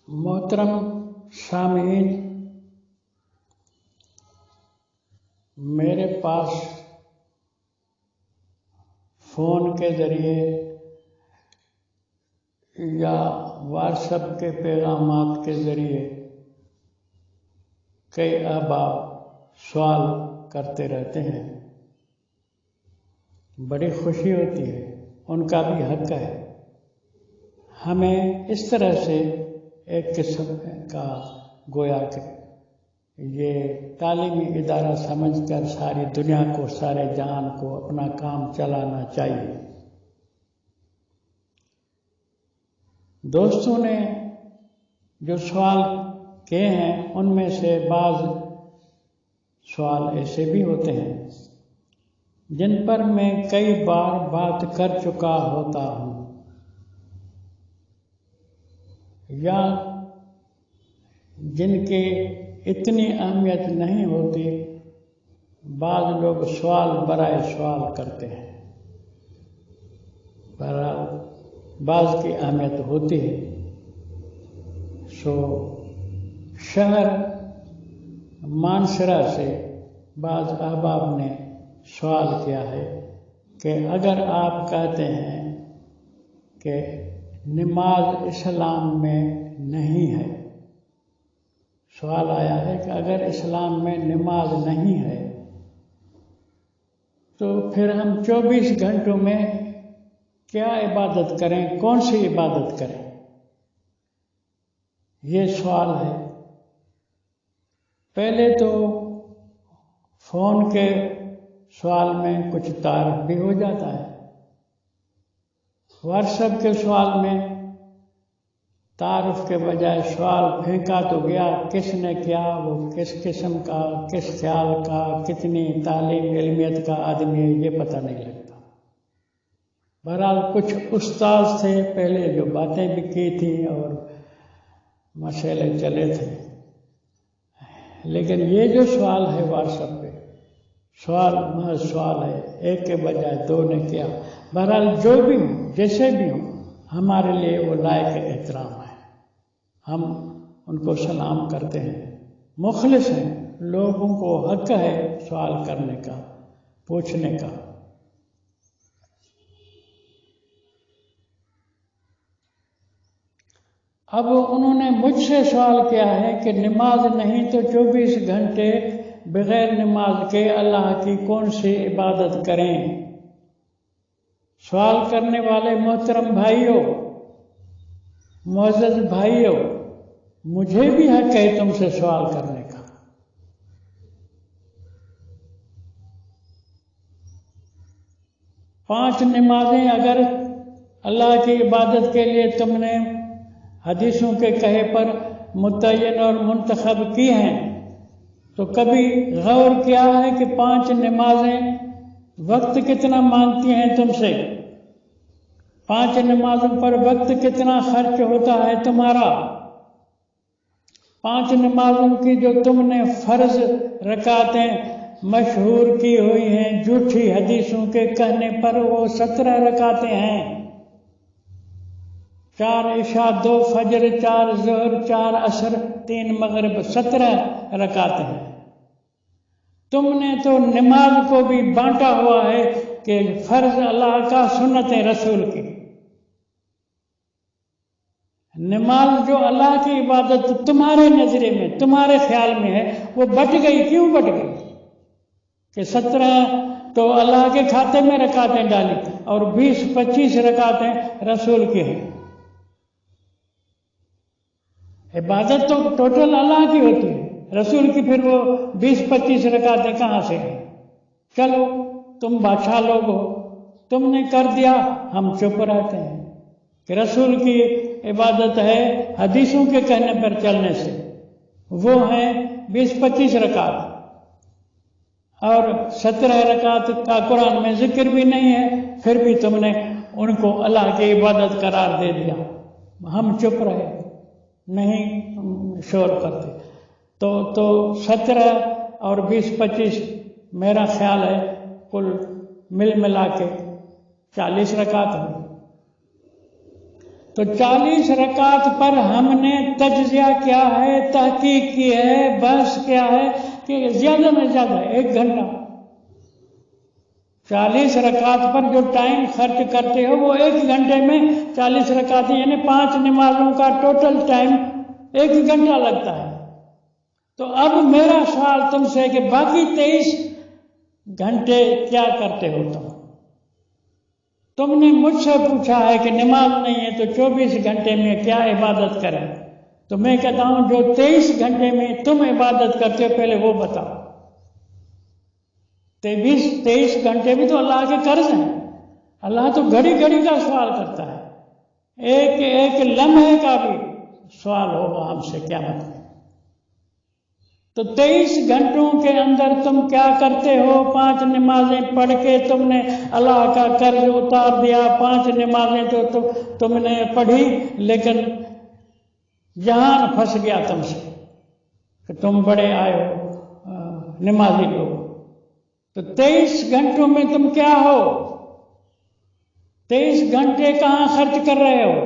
محترم سامعین، میرے پاس فون کے ذریعے یا واٹس ایپ کے پیغامات کے ذریعے کئی احباب سوال کرتے رہتے ہیں۔ بڑی خوشی ہوتی ہے، ان کا بھی حق ہے۔ ہمیں اس طرح سے ایک قسم کا گویا کہ یہ تعلیمی ادارہ سمجھ کر ساری دنیا کو، سارے جہان کو اپنا کام چلانا چاہیے۔ دوستوں نے جو سوال کیے ہیں ان میں سے بعض سوال ایسے بھی ہوتے ہیں جن پر میں کئی بار بات کر چکا ہوتا ہوں، یا جن کی اتنی اہمیت نہیں ہوتی، بعض لوگ سوال برائے سوال کرتے ہیں۔ بہرحال بعض کی اہمیت ہوتی ہے۔ شہر مانسرا سے بعض احباب نے سوال کیا ہے کہ اگر آپ کہتے ہیں کہ نماز اسلام میں نہیں ہے، سوال آیا ہے کہ اگر اسلام میں نماز نہیں ہے تو پھر ہم 24 گھنٹوں میں کیا عبادت کریں، کون سی عبادت کریں؟ یہ سوال ہے۔ پہلے تو فون کے سوال میں کچھ تعارف بھی ہو جاتا ہے۔ واٹس ایپ کے سوال میں تعارف کے بجائے سوال پھینکا تو گیا، کس نے کیا، وہ کس قسم کا، کس خیال کا، کتنی تعلیم علمیت کا آدمی ہے، یہ پتہ نہیں لگتا۔ بہرحال کچھ استاد تھے پہلے جو باتیں بھی کی تھی اور مسئلے چلے تھے، لیکن یہ جو سوال ہے واٹس ایپ پہ، سوال محض سوال ہے، ایک کے بجائے دو نے کیا۔ بہرحال جو بھی ہوں، جیسے بھی ہوں، ہمارے لیے وہ لائق احترام ہے، ہم ان کو سلام کرتے ہیں، مخلص ہیں، لوگوں کو حق ہے سوال کرنے کا، پوچھنے کا۔ اب انہوں نے مجھ سے سوال کیا ہے کہ نماز نہیں تو 24 گھنٹے بغیر نماز کے اللہ کی کون سی عبادت کریں؟ سوال کرنے والے محترم بھائیوں، معزز بھائیوں، مجھے بھی حق ہے تم سے سوال کرنے کا۔ پانچ نمازیں اگر اللہ کی عبادت کے لیے تم نے حدیثوں کے کہے پر متعین اور منتخب کی ہیں تو کبھی غور کیا ہے کہ 5 نمازیں وقت کتنا مانگتی ہیں تم سے؟ 5 نمازوں پر وقت کتنا خرچ ہوتا ہے تمہارا؟ 5 نمازوں کی جو تم نے فرض رکعتیں مشہور کی ہوئی ہیں جھوٹی حدیثوں کے کہنے پر، وہ 17 رکعتیں ہیں۔ 4 عشاء، 2 فجر، 4 ظہر، 4 عصر، 3 مغرب، 17 رکعتیں ہیں۔ تم نے تو نماز کو بھی بانٹا ہوا ہے کہ فرض اللہ کا، سنتیں رسول کی۔ نماز جو اللہ کی عبادت تمہارے نظریے میں، تمہارے خیال میں ہے، وہ بٹ گئی۔ کیوں بٹ گئی؟ کہ 17 تو اللہ کے کھاتے میں رکعتیں ڈالی اور 20-25 رکعتیں رسول کی ہیں۔ عبادت تو ٹوٹل اللہ کی ہوتی ہے، رسول کی پھر وہ 20-25 رکعتیں کہاں سے ہیں؟ چلو تم بادشاہ لوگ ہو، تم نے کر دیا، ہم چپ رہتے ہیں کہ رسول کی عبادت ہے حدیثوں کے کہنے پر چلنے سے، وہ ہیں 20-25 رکعت، اور 17 رکعت کا قرآن میں ذکر بھی نہیں ہے، پھر بھی تم نے ان کو اللہ کی عبادت قرار دے دیا۔ ہم چپ رہے، نہیں شور کرتے۔ تو 17 اور 20-25 میرا خیال ہے کل مل ملا کے 40 رکعت ہوئی۔ تو 40 رکعت پر ہم نے تجزیہ کیا ہے، تحقیق کی ہے، بحث کیا ہے کہ زیادہ میں زیادہ 1 گھنٹہ 40 رکعت پر جو ٹائم خرچ کرتے ہو وہ 1 گھنٹے میں 40 رکعتیں یعنی 5 نمازوں کا ٹوٹل ٹائم 1 گھنٹہ لگتا ہے۔ تو اب میرا سوال تم سے کہ باقی 23 گھنٹے کیا کرتے ہو تم نے مجھ سے پوچھا ہے کہ نماز نہیں ہے تو 24 گھنٹے میں کیا عبادت کریں، تو میں کہتا ہوں جو 23 گھنٹے میں تم عبادت کرتے ہو پہلے وہ بتاؤ۔ 23 گھنٹے بھی تو اللہ کے قرض ہیں، اللہ تو گھڑی گھڑی کا سوال کرتا ہے، ایک ایک لمحے کا بھی سوال ہوگا ہم سے قیامت میں۔ تو 23 گھنٹوں کے اندر تم کیا کرتے ہو؟ 5 نمازیں پڑھ کے تم نے اللہ کا قرض اتار دیا، 5 نمازیں تو تم نے پڑھی لیکن جہان پھنس گیا تم سے کہ تم بڑے آئے ہو نمازی لوگ۔ تو 23 گھنٹوں میں تم کیا ہو؟ 23 گھنٹے کہاں خرچ کر رہے ہو؟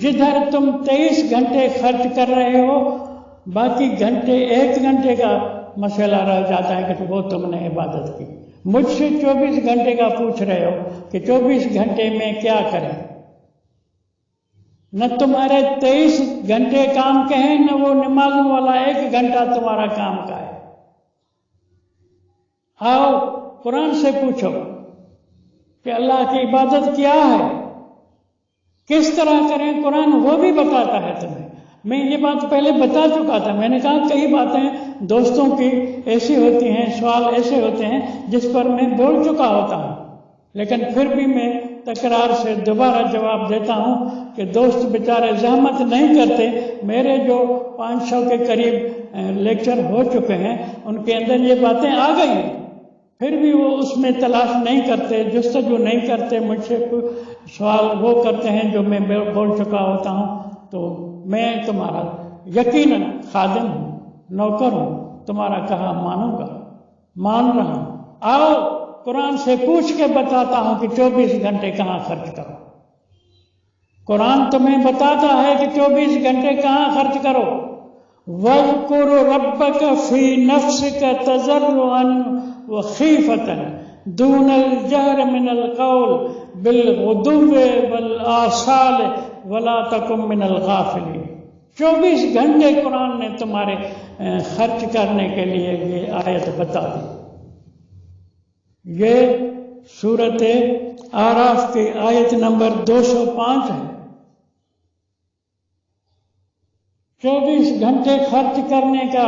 جدھر تم 23 گھنٹے خرچ کر رہے ہو باقی گھنٹے 1 گھنٹے کا مسئلہ رہ جاتا ہے کہ وہ تم نے عبادت کی۔ مجھ سے 24 گھنٹے کا پوچھ رہے ہو کہ 24 گھنٹے میں کیا کریں؟ نہ تمہارے 23 گھنٹے کام کے ہیں نہ وہ نمازوں والا 1 گھنٹہ تمہارا کام کا ہے۔ آؤ قرآن سے پوچھو کہ اللہ کی عبادت کیا ہے، کس طرح کریں، قرآن وہ بھی بتاتا ہے تمہیں۔ میں یہ بات پہلے بتا چکا تھا، میں نے کہا کئی باتیں دوستوں کی ایسی ہوتی ہیں، سوال ایسے ہوتے ہیں جس پر میں بول چکا ہوتا ہوں، لیکن پھر بھی میں تکرار سے دوبارہ جواب دیتا ہوں کہ دوست بیچارے زحمت نہیں کرتے۔ میرے جو 500 کے قریب لیکچر ہو چکے ہیں ان کے اندر یہ باتیں آ گئی ہیں، پھر بھی وہ اس میں تلاش نہیں کرتے، جستجو نہیں کرتے، مجھ سے سوال وہ کرتے ہیں جو میں بول چکا ہوتا ہوں۔ تو میں تمہارا یقیناً خادم ہوں، نوکر ہوں، تمہارا کہا مانوں گا، مان رہا ہوں۔ آؤ قرآن سے پوچھ کے بتاتا ہوں کہ 24 گھنٹے کہاں خرچ کرو۔ قرآن تمہیں بتاتا ہے کہ 24 گھنٹے کہاں خرچ کرو۔ وَاذْكُرْ رَبَّكَ فِي نَفْسِكَ تَضَرُّعًا وَخِيفَةً دُونَ الْجَهْرِ مِنَ الْقَوْلِ بِالْغُدُوِّ وَالْآصَالِ وَلَا تَكُن مِّنَ الْغَافِلِينَ۔ 24 گھنٹے قرآن نے تمہارے خرچ کرنے کے لیے یہ آیت بتا دی۔ یہ سورۃ اعراف کی آیت نمبر 205 ہے۔ 24 گھنٹے خرچ کرنے کا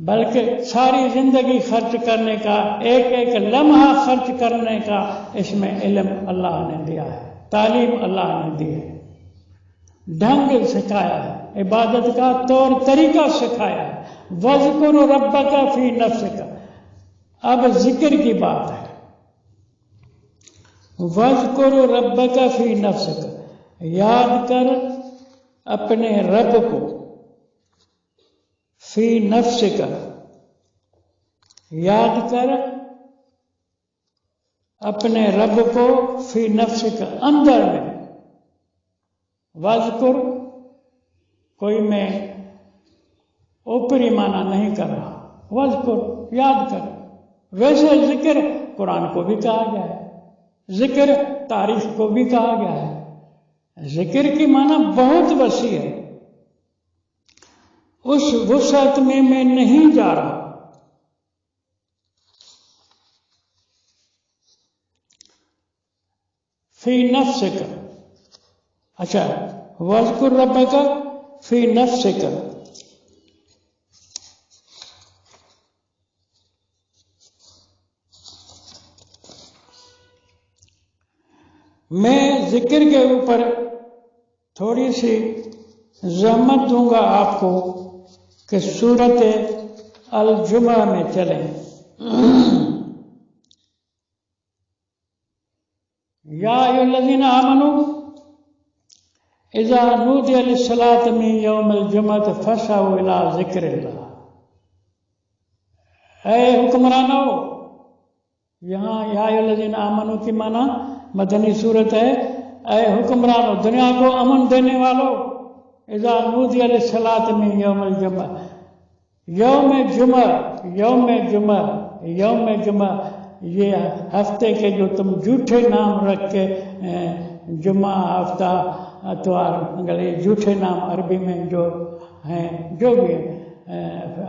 بلکہ ساری زندگی خرچ کرنے کا، ایک ایک لمحہ خرچ کرنے کا اس میں علم اللہ نے دیا ہے، تعلیم اللہ نے دی ہے، ڈھنگ سکھایا ہے، عبادت کا طور طریقہ سکھایا ہے۔ وَاذْكُرْ رَبَّكَ فِي نَفْسِكَ، اب ذکر کی بات ہے۔ وَاذْكُرْ رَبَّكَ فِي نَفْسِكَ، یاد کر اپنے رب کو، فی نفسک، یاد کر اپنے رب کو، فی نفسک، اندر میں۔ واذکر کوئی میں اوپری معنی نہیں کر رہا، واذکر یاد کر۔ ویسے ذکر قرآن کو بھی کہا گیا ہے، ذکر تاریخ کو بھی کہا گیا ہے، ذکر کی معنی بہت وسیع ہے، اس وسعت میں نہیں جا رہا۔ فی نفسک، اچھا واذکر ربک فی نفسک، میں ذکر کے اوپر تھوڑی سی زحمت دوں گا آپ کو کہ سورۃ الجمعہ میں چلیں۔ یا ایھا الذین آمنوا اذا نودی للصلاۃ من یوم الجمعۃ فاسعوا الی ذکر اللہ۔ اے حکمرانو، یہاں یا ایھا الذین آمنوا کی معنی مدنی صورت ہے، اے حکمرانوں، دنیا کو امن دینے والوں، اذا نودی للصلاۃ من یوم الجمعہ، یوم جمعہ، یوم جمعہ، یوم جمعہ، یہ ہفتے کے جو تم جھوٹے نام رکھ کے جمعہ، ہفتہ، اتوار، اگر یہ جھوٹے نام عربی میں جو ہیں، جو بھی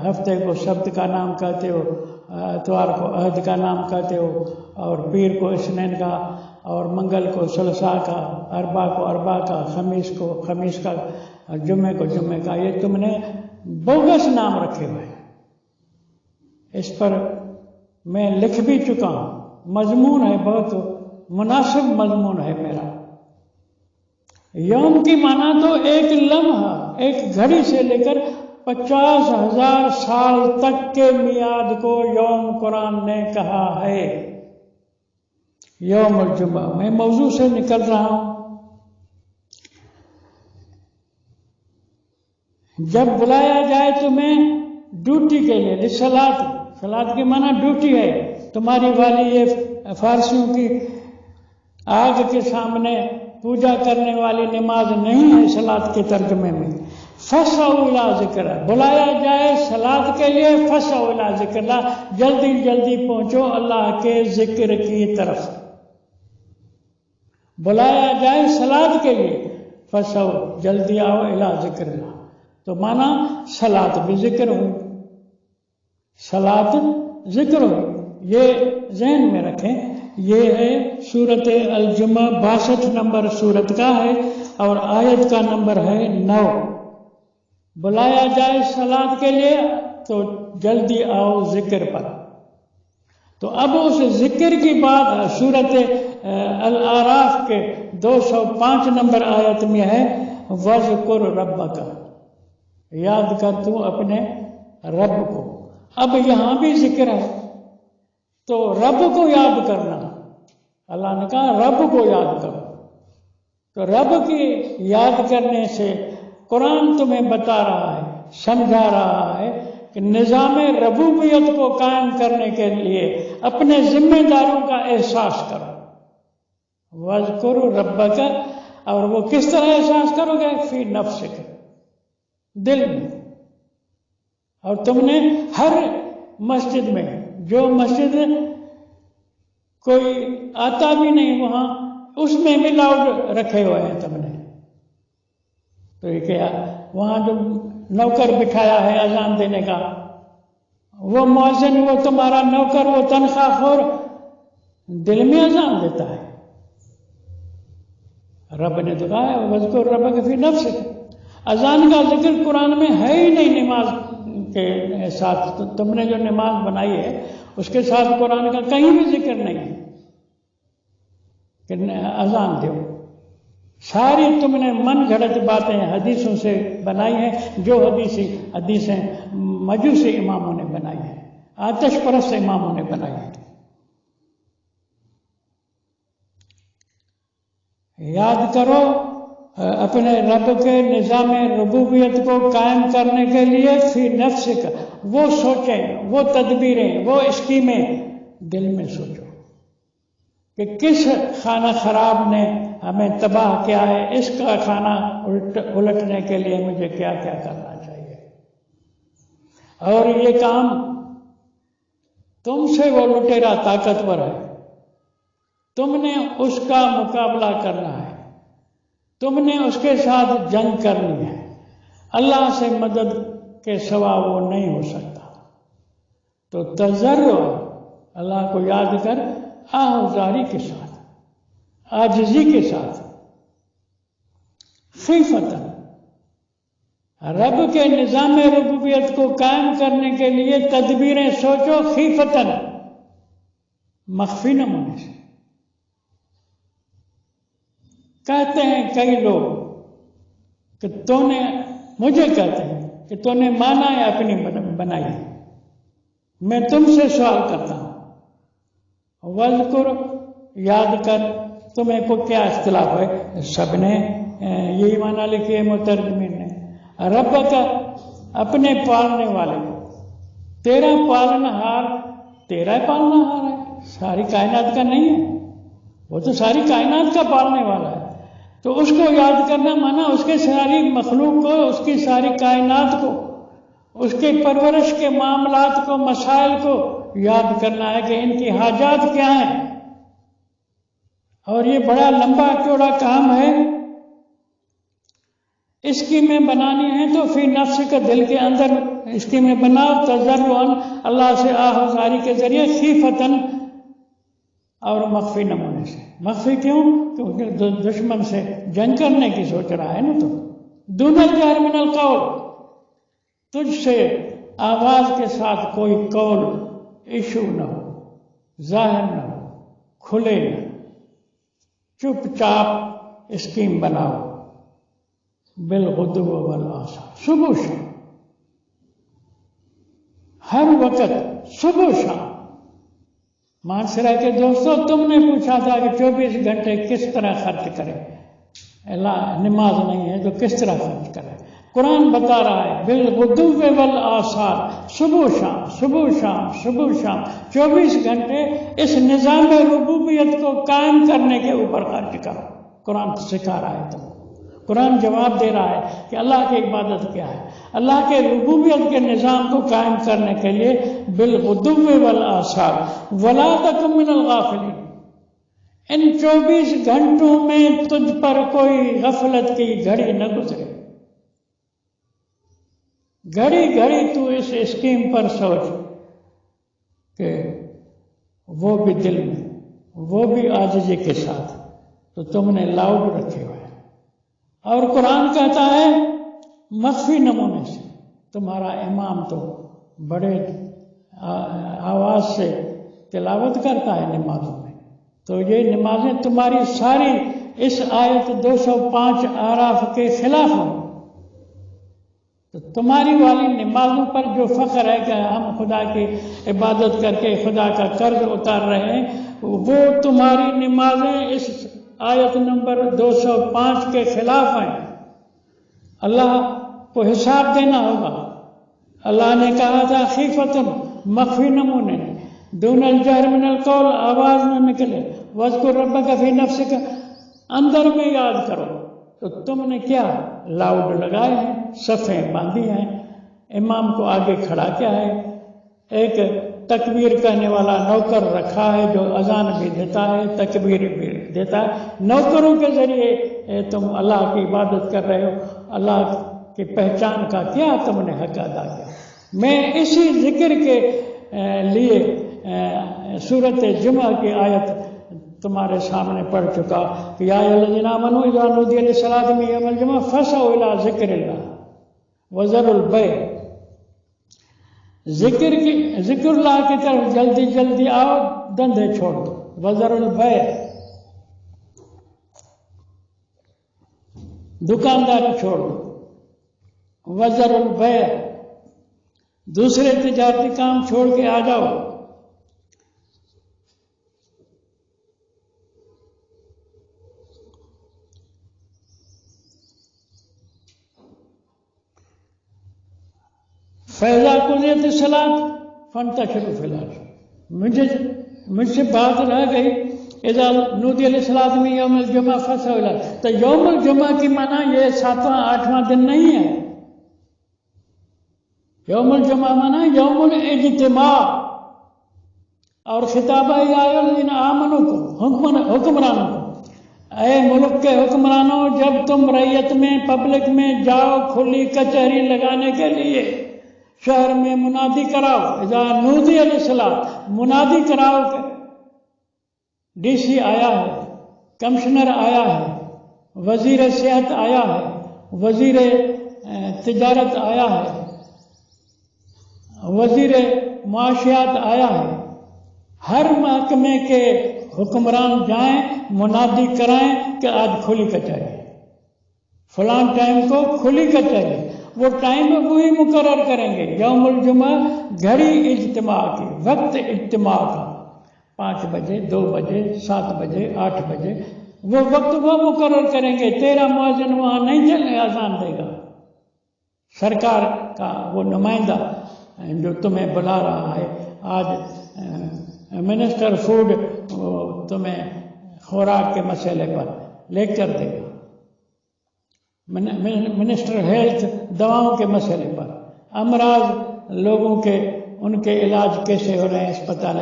ہفتے کو سبت کا نام کہتے ہو، اتوار کو عہد کا نام کہتے ہو، اور پیر کو اثنین کا، اور منگل کو ثلاثاء کا، اربع کو اربع کا، خمیس کو خمیس کا، اور جمعے کو جمعے کا، یہ تم نے بوگس نام رکھے ہوئے ہیں۔ اس پر میں لکھ بھی چکا ہوں، مضمون ہے، بہت مناسب مضمون ہے میرا۔ یوم کی معنی تو ایک لمحہ، ایک گھڑی سے لے کر 50,000 سال تک کے میعاد کو یوم قرآن نے کہا ہے۔ یوم الجمعہ، میں موضوع سے نکل رہا ہوں۔ جب بلایا جائے تمہیں ڈیوٹی کے لیے، للصلاۃ، صلاۃ کی معنی ڈیوٹی ہے، تمہاری والی یہ فارسیوں کی آگ کے سامنے پوجا کرنے والی نماز نہیں ہے صلاۃ کے ترجمے میں۔ فَسْعَوْا إِلَىٰ ذِكْرِ اللَّهِ، بلایا جائے صلاۃ کے لیے، فَسْعَوْا إِلَىٰ ذِكْرِ اللَّهِ، جلدی جلدی پہنچو اللہ کے ذکر کی طرف۔ بلایا جائے صلاۃ کے لیے، فَسْعَوْا، جلدی آؤ، إِلَىٰ ذِكْرِ اللَّهِ، تو مانا صلاۃ بھی ذکر ہوئی، صلاۃ ذکر ہوئی۔ یہ ذہن میں رکھیں، یہ ہے سورۃ الجمعہ، 62 نمبر سورت کا ہے، اور آیت کا نمبر ہے 9۔ بلایا جائے صلاۃ کے لیے تو جلدی آؤ ذکر پر۔ تو اب اس ذکر کی بات سورۃ الاعراف کے 205 نمبر آیت میں ہے، وَاذْكُرْ رَبَّكَ، یاد کر تو اپنے رب کو۔ اب یہاں بھی ذکر ہے، تو رب کو یاد کرنا، اللہ نے کہا رب کو یاد کرو، تو رب کی یاد کرنے سے قرآن تمہیں بتا رہا ہے، سمجھا رہا ہے کہ نظام ربوبیت کو قائم کرنے کے لیے اپنے ذمہ داروں کا احساس کرو۔ وَاذْكُرْ رَبَّكَ، اور وہ کس طرح احساس کرو گے؟ فی نفسک، دل میں۔ اور تم نے ہر مسجد میں، جو مسجد کوئی آتا بھی نہیں وہاں، اس میں بھی لاؤڈ رکھے ہوئے ہیں تم نے، تو یہ کیا وہاں جو نوکر بٹھایا ہے اذان دینے کا، وہ مؤذن، وہ تمہارا نوکر، وہ تنخواہ خور دل میں اذان دیتا ہے۔ رب نے تو کہا ہے وَاذْكُرْ رَبَّكَ فِي نَفْسِكَ، اذان کا ذکر قرآن میں ہے ہی نہیں نماز کے ساتھ، تو تم نے جو نماز بنائی ہے اس کے ساتھ قرآن کا کہیں بھی ذکر نہیں ہے کہ اذان دو۔ ساری تم نے من گھڑت باتیں حدیثوں سے بنائی ہیں، جو حدیثیں مجوسی اماموں نے بنائی ہیں، آتش پرست اماموں نے بنائی ہیں۔ یاد کرو اپنے رب کے نظام ربوبیت کو قائم کرنے کے لیے فی نفسک، وہ سوچیں، وہ تدبیریں، وہ اسکیمیں دل میں سوچو کہ کس خانہ خراب نے ہمیں تباہ کیا ہے، اس کا خانہ الٹنے کے لیے مجھے کیا کیا کرنا چاہیے۔ اور یہ کام تم سے وہ لٹیرا طاقتور ہے، تم نے اس کا مقابلہ کرنا ہے، تم نے اس کے ساتھ جنگ کرنی ہے، اللہ سے مدد کے سوا وہ نہیں ہو سکتا۔ تو تضرع، اللہ کو یاد کر، آہوزاری کے ساتھ، عاجزی کے ساتھ، خیفتاً، رب کے نظام ربوبیت کو قائم کرنے کے لیے تدبیریں سوچو، خیفتاً، مخفی نہ ہونے سے۔ کہتے ہیں کئی لوگ کہ تو نے، مجھے کہتے ہیں کہ تو نے مانا ہے اپنی بنائی ہے، میں تم سے سوال کرتا ہوں، وَاذْكُرْ، یاد کر، تمہیں کو کیا اختلاف ہے؟ سب نے یہی معنی لکھی ہے مترجمین نے، رب کا، اپنے پالنے والے کو، تیرا پالنہار، تیرا پالنہار ہے، ساری کائنات کا نہیں ہے، وہ تو ساری کائنات کا پالنے والا ہے۔ تو اس کو یاد کرنا مانا اس کے ساری مخلوق کو، اس کی ساری کائنات کو، اس کے پرورش کے معاملات کو، مسائل کو یاد کرنا ہے کہ ان کی حاجات کیا ہیں. اور یہ بڑا لمبا چوڑا کام ہے. اسکیمیں بنانی ہیں تو فی نفس کا دل کے اندر اسکیمیں بناؤ، تضرعاً اللہ سے آہذاری کے ذریعے، خیفتاً اور مخفی نمونے سے. مخفی کیوں؟ کیونکہ دشمن سے جنگ کرنے کی سوچ رہا ہے نا. تو دون الجہر من القول، تجھ سے آواز کے ساتھ کوئی قول ایشو نہ ہو، ظاہر نہ ہو، کھلے نہ، چپ چاپ اسکیم بناؤ. بالغدو والآصال، صبح شام، ہر وقت صبح شام. مانسرا کے دوستوں، تم نے پوچھا تھا کہ 24 گھنٹے کس طرح خرچ کریں. نماز نہیں ہے تو کس طرح خرچ کریں؟ قرآن بتا رہا ہے بالغدو والآصال، صبح شام، صبح شام، صبح شام، 24 گھنٹے اس نظام ربوبیت کو قائم کرنے کے اوپر خرچ کرو. قرآن سکھا رہا ہے. تم قرآن جواب دے رہا ہے کہ اللہ کی عبادت کیا ہے. اللہ کے ربوبیت کے نظام کو قائم کرنے کے لیے بالغدو والآصال ولا تکن من الغافلین، ان 24 گھنٹوں میں تجھ پر کوئی غفلت کی گھڑی نہ گزرے. گھڑی گھڑی تو اس اسکیم پر سوچ کہ وہ بھی دل میں، وہ بھی عاجزی کے ساتھ تو تم نے لاؤڈ رکھے ہوئے. اور قرآن کہتا ہے مخفی نمونے سے. تمہارا امام تو بڑے آواز سے تلاوت کرتا ہے نمازوں میں، تو یہ نمازیں تمہاری ساری اس آیت 205 اعراف کے خلاف ہیں. تو تمہاری والی نمازوں پر جو فخر ہے کہ ہم خدا کی عبادت کر کے خدا کا قرض اتار رہے ہیں، وہ تمہاری نمازیں اس آیت نمبر 205 کے خلاف ہیں. اللہ کو حساب دینا ہوگا. اللہ نے کہا تھا خیفتاً، مخفی نمونے، دون الجہر من القول، آواز نہ نکلے، واذکر ربک فی نفسک، اندر میں یاد کرو. تو تم نے کیا لاؤڈ لگائے ہیں، صفیں باندھی ہیں، امام کو آگے کھڑا کیا ہے، ایک تکبیر کہنے والا نوکر رکھا ہے جو اذان بھی دیتا ہے، تکبیر بھی دیتا ہے. نوکروں کے ذریعے تم اللہ کی عبادت کر رہے ہو. اللہ کی پہچان کا کیا تم نے حق ادا کیا. میں اسی ذکر کے لیے سورۃ جمعہ کی آیت تمہارے سامنے پڑھ چکا کہ یا ایھا الذین آمنوا اذا نودی للصلاۃ من یوم الجمعہ فاسعوا الی ذکر اللہ وذروا البیع. ذکر اللہ کی طرف جلدی جلدی آؤ، دندے چھوڑ دو. وذروا البیع، دکانداری چھوڑ دو. وذروا البیع، دوسرے تجارتی کام چھوڑ کے آ جاؤ. فَإِذَا قُضِيَتِ الصَّلَاةُ فَانتَشِرُوا فِي الْأَرْضِ. مجھ سے بات رہ گئی اذا نودی للصلاۃ من یوم الجمعہ فاسعوا الی. تو یوم الجمعہ کی معنی یہ 7واں 8واں دن نہیں ہے. یوم الجمعہ معنی یوم الاجتماع. اور خطاب ہے یا الذین آمنوا کو، حکمرانوں کو، اے ملک کے حکمرانوں، جب تم ریت میں پبلک میں جاؤ کھلی کچہری لگانے کے لیے، شہر میں منادی کراؤ. اذا نودی للصلاۃ، منادی کراؤ کہ ڈی سی آیا ہے، کمشنر آیا ہے، وزیر صحت آیا ہے، وزیر تجارت آیا ہے، وزیر معاشیات آیا ہے. ہر محکمے کے حکمران جائیں، منادی کرائیں کہ آج کھلی کچہری، فلاں ٹائم کو کھلی کچہری. وہ ٹائم وہی مقرر کریں گے یوم الجمعہ، گھڑی اجتماع کی، وقت اجتماع کا، 5 بجے، 2 بجے، 7 بجے، 8 بجے، وہ وقت وہ مقرر کریں گے. تیرا مؤذن وہاں نہیں چلے اذان دے گا. سرکار کا وہ نمائندہ جو تمہیں بلا رہا ہے، آج منسٹر فوڈ تمہیں خوراک کے مسئلے پر لیکچر دے گا. منسٹر ہیلتھ دواؤں کے مسئلے پر، امراض لوگوں کے ان کے علاج کیسے ہو رہے ہیں، اسپتال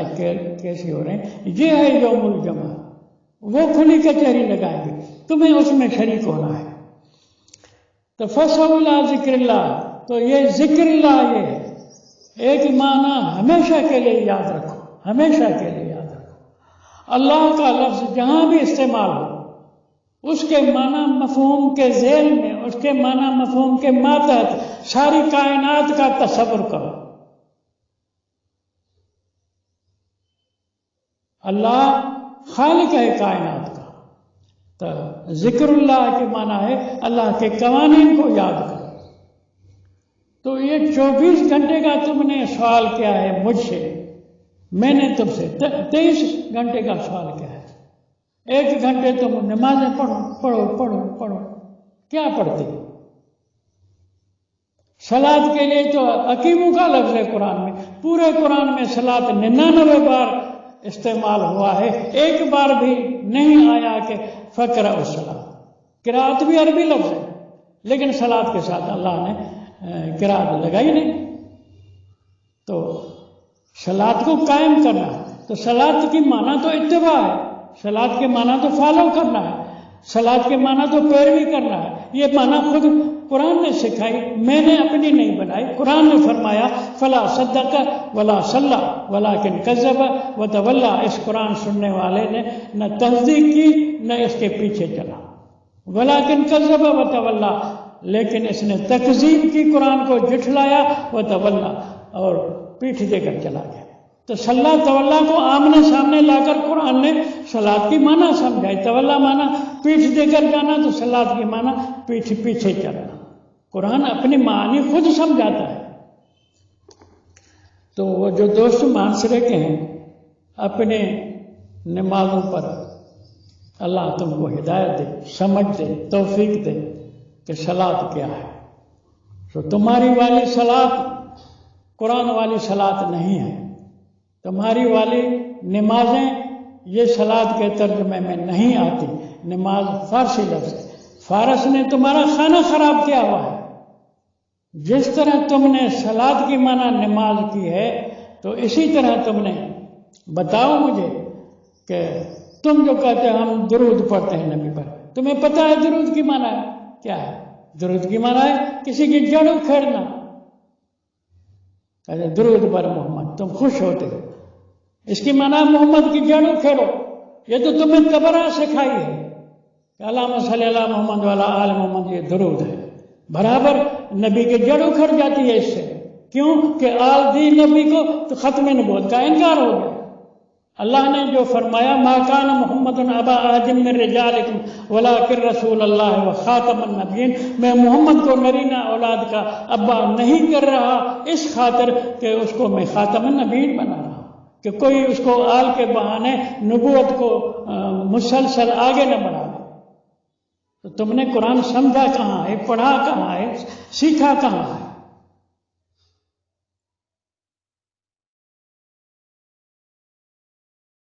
کیسے ہو رہے ہیں، یہ ہے یوم الجمعہ، وہ کھلی کچہری لگائیں گے، تمہیں اس میں شریک ہونا ہے۔ تو فَسَوْا إِلَىٰ ذِكْرِ اللَّهِ، تو یہ ذکر اللہ یہ ہے، ایک معنی ہمیشہ کے لیے یاد رکھو، ہمیشہ کے لیے یاد رکھو، اللہ کا لفظ جہاں بھی استعمال ہو اس کے معنی مفہوم کے ذیل میں، اس کے معنی مفہوم کے ماتحت ساری کائنات کا تصور کرو۔ اللہ خالق ہے کائنات کا، تو ذکر اللہ کے معنی ہے اللہ کے قوانین کو یاد کرو۔ تو یہ 24 گھنٹے کا تم نے سوال کیا ہے مجھ سے، میں نے تم سے 23 گھنٹے کا سوال کیا ہے۔ 1 گھنٹے تم نمازیں پڑھو پڑھو پڑھو پڑھو، کیا پڑھتے؟ صلاۃ کے لیے تو اقیمو کا لفظ ہے قرآن میں، پورے قرآن میں صلاۃ 99 بار استعمال ہوا ہے، ایک بار بھی نہیں آیا کہ فقرہ الصلاۃ۔ قرات بھی عربی لفظ ہے لیکن صلاۃ کے ساتھ اللہ نے قرات لگائی نہیں۔ تو صلاۃ کو قائم کرنا ہے، تو صلاۃ کی معنی تو اتباع ہے، صلاۃ کے معنی تو فالو کرنا ہے، صلاۃ کے معنی تو پیروی کرنا ہے۔ یہ معنی خود قرآن نے سکھائی، میں نے اپنی نہیں بنائی۔ قرآن نے فرمایا فلا صدق ولا صلی ولکن کذب وتولی، اس قرآن سننے والے نے نہ تصدیق کی نہ اس کے پیچھے چلا، ولکن کذب وتولی، لیکن اس نے تکذیب کی، قرآن کو جھٹلایا، وتولی، اور پیٹھ دے کر چلا گیا۔ تو صلی تولا کو آمنے سامنے لا کر قرآن نے صلاۃ کی معنی سمجھائی، تولا معنی پیٹھ دے کر جانا، تو صلاۃ کی معنی پیچھے چلنا۔ قرآن اپنی معنی خود سمجھاتا ہے۔ تو وہ جو دوست معاشرے کے ہیں، اپنے نمازوں پر اللہ تم کو ہدایت دے، سمجھ دے، توفیق دے کہ صلاۃ کیا ہے۔ تو تمہاری والی صلاۃ قرآن والی صلاۃ نہیں ہے، تمہاری والی نمازیں یہ صلاۃ کے ترجمے میں نہیں آتی۔ نماز فارسی لفظ ہے، فارس نے تمہارا کھانا خراب کیا ہوا ہے۔ جس طرح تم نے صلاۃ کی معنی نماز کی ہے، تو اسی طرح تم نے بتاؤ مجھے کہ تم جو کہتے ہیں ہم درود پڑھتے ہیں نبی پر، تمہیں پتہ ہے درود کی معنی کیا ہے؟ درود کی معنی ہے کسی کی جڑ اکھیڑنا۔ درود پر محمد، تم خوش ہوتے ہو، اس کی معنی محمد کی جڑ اکھیڑو۔ یہ تو تمہیں تبرہ سکھائی ہے کہ اللہم صلی اللہ محمد وعلی آل محمد، یہ درود ہے، برابر نبی کی جڑ اکھڑ جاتی ہے اس سے۔ کیوں کہ آل دی نبی کو تو ختم نبوت کا انکار ہو گیا۔ اللہ نے جو فرمایا ما کان محمد ابا احد من رجالکم ولکن رسول اللہ وخاتم النبیین، میں محمد کو نرینہ اولاد کا ابا نہیں کر رہا اس خاطر کہ اس کو میں خاتم النبیین بنا رہا ہوں، کہ کوئی اس کو آل کے بہانے نبوت کو مسلسل آگے نہ بڑھا دے۔ تو تم نے قرآن سمجھا کہاں ہے، پڑھا کہاں ہے، سیکھا کہاں ہے؟